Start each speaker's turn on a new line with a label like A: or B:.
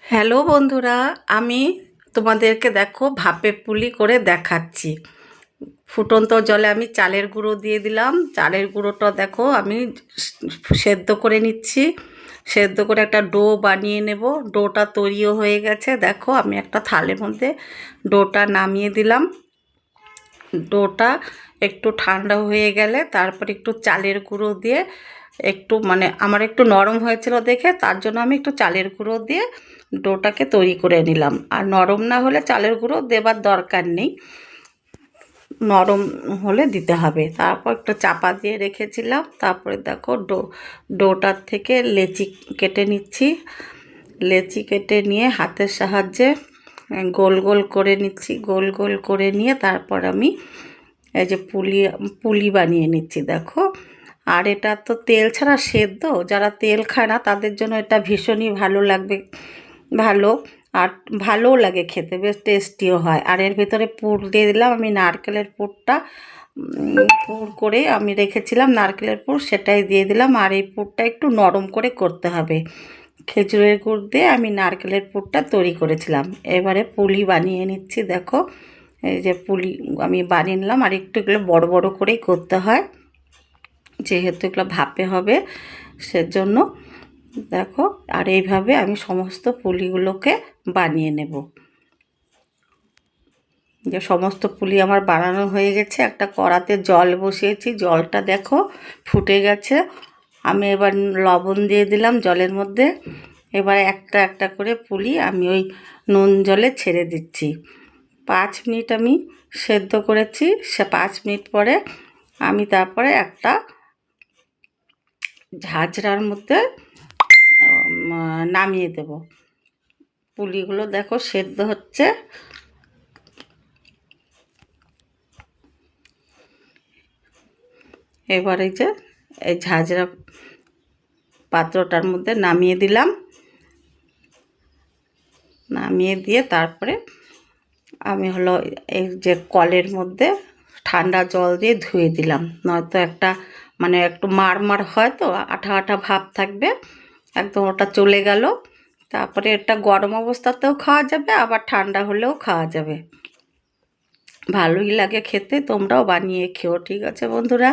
A: Hello বন্ধুরা, আমি তোমাদেরকে দেখো ভাপে পুলি করে দেখাচ্ছি। ফুটন্ত জলে আমি চালের গুঁড়ো দিয়ে দিলাম। চালের গুঁড়োটা দেখো আমি সেদ্ধ করে নিচ্ছি। সেদ্ধ করে একটা ডো বানিয়ে নেব। ডোটা তৈরিও হয়ে গেছে। দেখো আমি একটা থালের মধ্যে ডোটা নামিয়ে দিলাম। ডোটা একটু ঠান্ডা হয়ে গেলে তারপর একটু চালের গুঁড়ো দিয়ে একটু আমার একটু নরম হয়েছিল দেখে তার জন্য আমি একটু চালের গুঁড়ো দিয়ে ডোটাকে তৈরি করে নিলাম। আর নরম না হলে চালের গুঁড়ো দেবার দরকার নেই, নরম হলে দিতে হবে। তারপর একটু চাপা দিয়ে রেখেছিলাম। তারপরে দেখো ডোটার থেকে লেচি কেটে নিচ্ছি। লেচি কেটে নিয়ে হাতের সাহায্যে গোল গোল করে নিচ্ছি। গোল গোল করে নিয়ে তারপর আমি এই যে পুলি বানিয়ে নিচ্ছি দেখো। আর এটা তো তেল ছাড়া সেদ্ধ, যারা তেল খায় না তাদের জন্য এটা ভীষণই ভালো লাগবে, ভালো। আর ভালোও লাগে খেতে, বেশ টেস্টিও হয়। আর এর ভিতরে পুর দিয়ে দিলাম আমি নারকেলের পুরটা, পুর করে আমি রেখেছিলাম নারকেলের পুর, সেটাই দিয়ে দিলাম। আর এই পুরটা একটু নরম করে করতে হবে। খেজুরের গুড় দিয়ে আমি নারকেলের পুরটা তৈরি করেছিলাম। এবারে পুলি বানিয়ে নিচ্ছি দেখো। এই যে পুলি আমি বানিয়ে নিলাম। আর একটু এগুলো বড় বড় করেই করতে হয়, যেহেতু এগুলো ভাপে হবে সেজন্য দেখো। আর এইভাবে আমি সমস্ত পুলিগুলোকে বানিয়ে নেব। যে সমস্ত পুলি আমার বানানো হয়ে গেছে। একটা কড়াতে জল বসিয়েছি, জলটা দেখো ফুটে গেছে। আমি এবার লবণ দিয়ে দিলাম জলের মধ্যে। এবার একটা একটা করে পুলি আমি ওই নুন জলে ছেড়ে দিচ্ছি। 5 মিনিট আমি সেদ্ধ করেছি। সে 5 মিনিট পরে আমি তারপরে একটা ঝাঁঝরার মধ্যে নামিয়ে দেব। পুলিগুলো দেখো সেদ্ধ হচ্ছে। এবার এই যে এই ঝাঁঝরা পাত্রটার মধ্যে নামিয়ে দিলাম। নামিয়ে দিয়ে তারপরে আমি এই যে কলের মধ্যে ঠান্ডা জল দিয়ে ধুয়ে দিলাম। নয়তো একটা একটু মার হয়, তো আঠা আঠা ভাব থাকবে, একদম ওটা চলে গেল। তারপরে এটা গরম অবস্থাতেও খাওয়া যাবে, আবার ঠান্ডা হলেও খাওয়া যাবে। ভালোই লাগে খেতে, তোমরাও বানিয়ে খেও। ঠিক আছে বন্ধুরা।